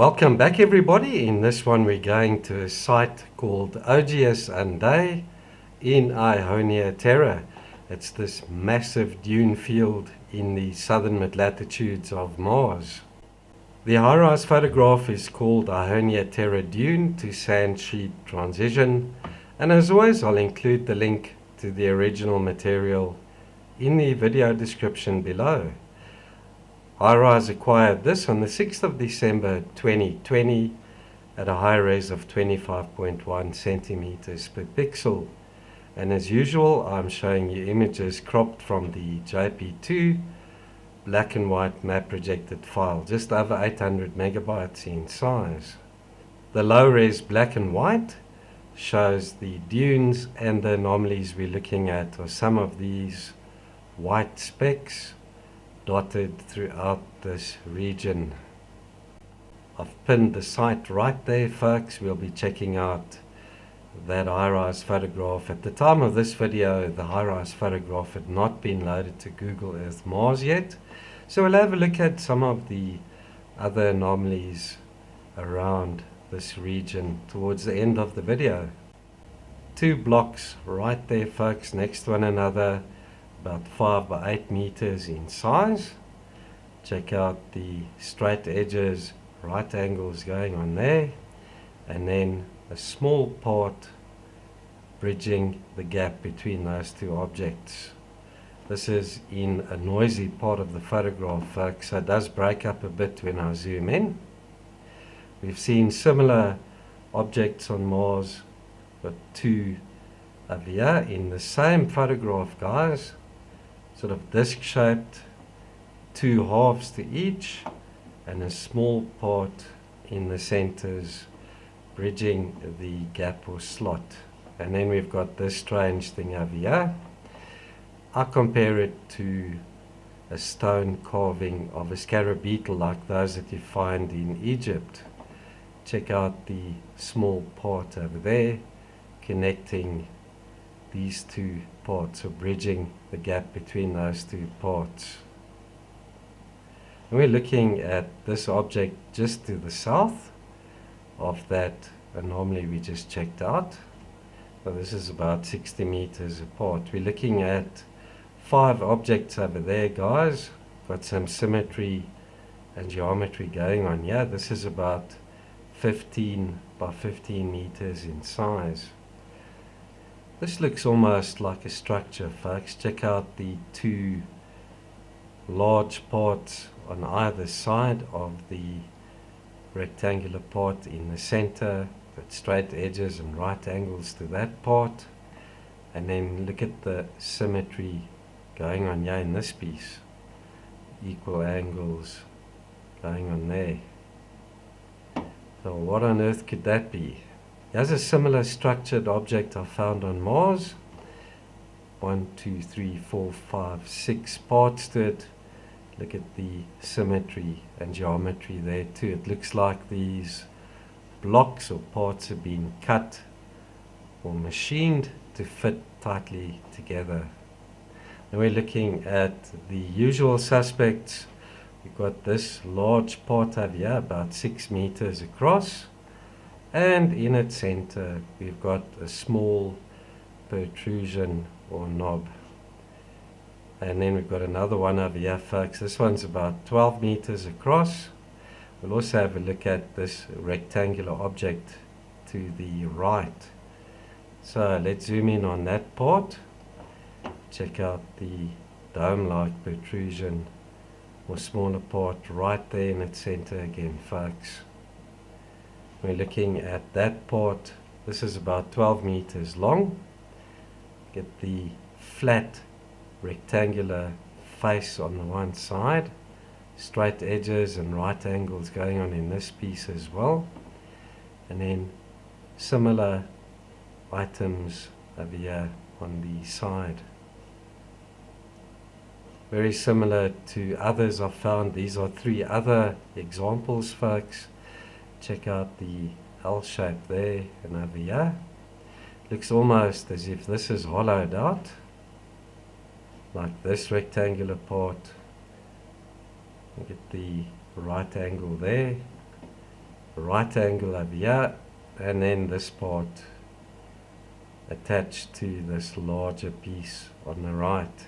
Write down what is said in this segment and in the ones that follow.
Welcome back everybody. In this one we're going to a site called Ogygis Undae in Aonia Terra. It's this massive dune field in the southern mid-latitudes of Mars. The high-rise photograph is called Aonia Terra Dune to sand sheet transition, and as always I'll include the link to the original material in the video description below. High-rise acquired this on the 6th of December 2020 at a high res of 25.1 centimeters per pixel. And as usual, I'm showing you images cropped from the JP2 black and white map projected file, just over 800 megabytes in size. The low-res black and white shows the dunes, and the anomalies we're looking at are some of these white specks dotted throughout this region. I've pinned the site right there, folks. We'll be checking out that high-rise photograph. At the time of this video, the high-rise photograph had not been loaded to Google Earth Mars yet. So we'll have a look at some of the other anomalies around this region towards the end of the video. Two blocks right there, folks, next to one another, about 5 by 8 meters in size. Check out the straight edges, right angles going on there, and then a small part bridging the gap between those two objects. This is in a noisy part of the photograph, folks, so it does break up a bit when I zoom in. We've seen similar objects on Mars, but two over here in the same photograph, guys. Sort of disc-shaped, two halves to each, and a small part in the centers bridging the gap or slot. And then we've got this strange thing over here. I compare it to a stone carving of a scarab beetle like those that you find in Egypt. Check out the small part over there connecting these two parts, or bridging the gap between those two parts. And we're looking at this object just to the south of that anomaly we just checked out. Well, this is about 60 meters apart. We're looking at 5 objects over there, guys. Got some symmetry and geometry going on here. This is about 15 by 15 meters in size. This looks almost like a structure, folks. Check out the two large parts on either side of the rectangular part in the center, with straight edges and right angles to that part. And then look at the symmetry going on here in this piece. Equal angles going on there. So what on earth could that be? Here's a similar structured object I found on Mars. 1, 2, 3, 4, 5, 6 parts to it. Look at the symmetry and geometry there too. It looks like these blocks or parts have been cut or machined to fit tightly together. Now we're looking at the usual suspects. We've got this large part over here, about 6 meters across. And in its center, we've got a small protrusion or knob. And then we've got another one over here, folks. This one's about 12 meters across. We'll also have a look at this rectangular object to the right. So let's zoom in on that part. Check out the dome-like protrusion or smaller part right there in its center again, folks. We're looking at that part. This is about 12 meters long. Get the flat rectangular face on the one side. Straight edges and right angles going on in this piece as well. And then similar items over here on the side. Very similar to others I've found. These are 3 other examples, folks. Check out the L shape there and over here. Looks almost as if this is hollowed out, like this rectangular part. Look at the right angle there. right angle over here, and then this part attached to this larger piece on the right.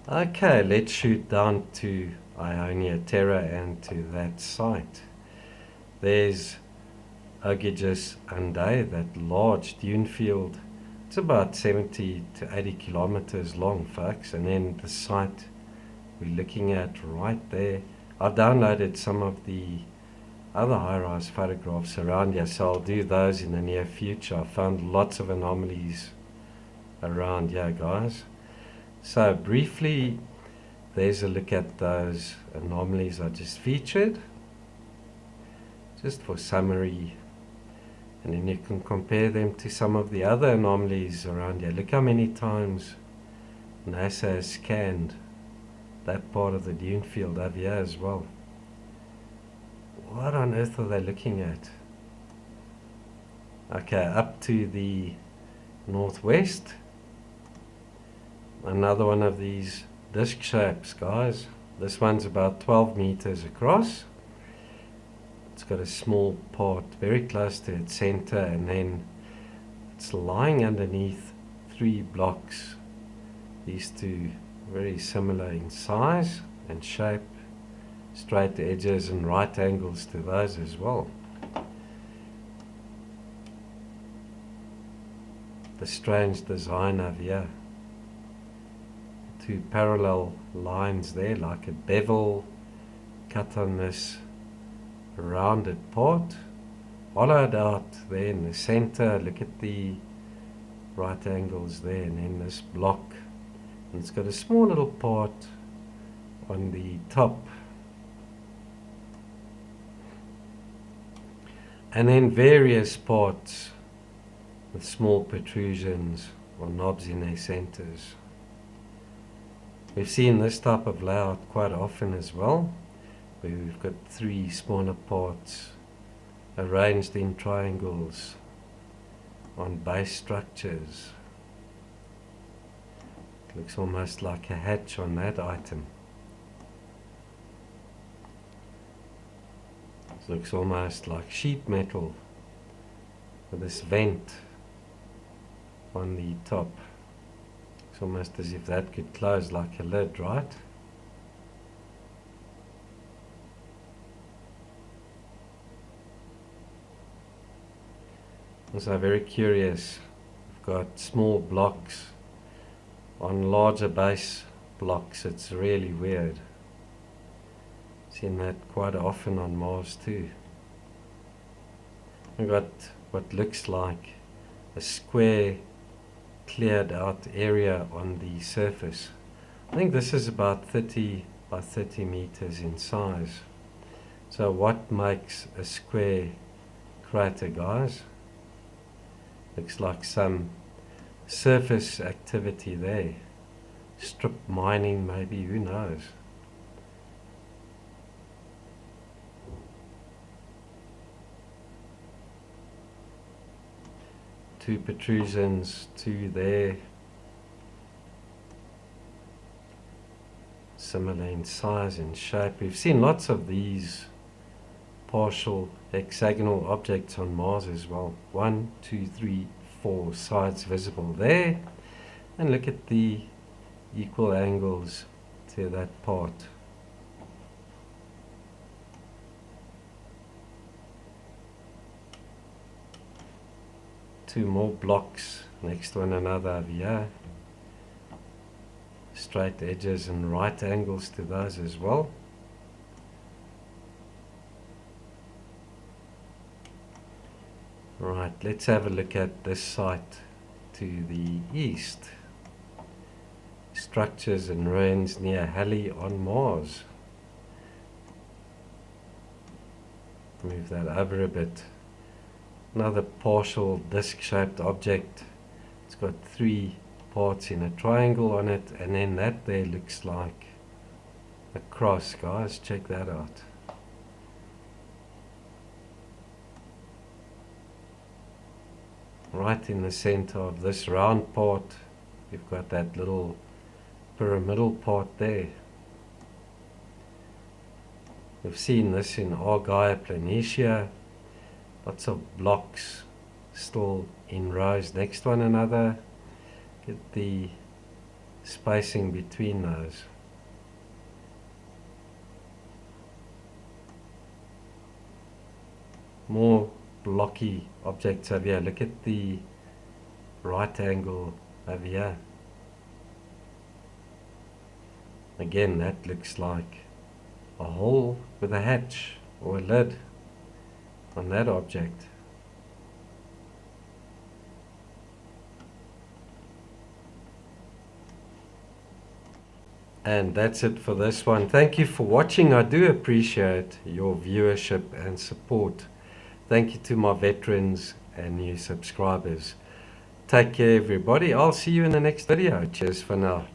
Okay, let's shoot down to Aonia Terra and to that site. There's Ogygis Undae, that large dune field. It's about 70 to 80 kilometers long, folks, and then the site we're looking at right there. I've downloaded some of the other high-rise photographs around here, so I'll do those in the near future. I found lots of anomalies around here, guys. So briefly, there's a look at those anomalies I just featured, just for summary, and then you can compare them to some of the other anomalies around here. Look how many times NASA has scanned that part of the dune field over here as well. What on earth are they looking at? Okay, up to the northwest, another one of these disc shapes, guys. This one's about 12 meters across. It's got a small part very close to its center, and then it's lying underneath 3 blocks. These two very similar in size and shape, straight edges and right angles to those as well. The strange design over here. 2 parallel lines there, like a bevel cut on this rounded part, hollowed out there in the center. Look at the right angles there, and then this block, and it's got a small little part on the top, and then various parts with small protrusions or knobs in their centers. We've seen this type of layout quite often as well, where we've got 3 smaller parts arranged in triangles on base structures. It looks almost like a hatch on that item. It looks almost like sheet metal with this vent on the top. It's almost as if that could close like a lid, right? Also very curious, we've got small blocks on larger base blocks. It's really weird. Seen that quite often on Mars too. We've got what looks like a square cleared out area on the surface. I think this is about 30 by 30 meters in size. So what makes a square crater, guys? Looks like some surface activity there. Strip mining maybe, who knows? Two protrusions, 2 there, similar in size and shape. We've seen lots of these partial hexagonal objects on Mars as well. 1, 2, 3, 4 sides visible there, and look at the equal angles to that part. Two more blocks next to one another over here. Straight edges and right angles to those as well. Right, let's have a look at this site to the east. Structures and ruins near Halley on Mars. Move that over a bit. Another partial disc-shaped object. It's got 3 parts in a triangle on it, and then that there looks like a cross, guys. Check that out. Right in the center of this round part, we've got that little pyramidal part there. We've seen this in Ogygis Planitia. Lots of blocks still in rows next to one another. Get the spacing between those. More blocky objects over here. Look at the right angle over here. Again, that looks like a hole with a hatch or a lid on that object. And that's it for this one. Thank you for watching. I do appreciate your viewership and support. Thank you to my veterans and new subscribers. Take care, everybody. I'll see you in the next video. Cheers for now.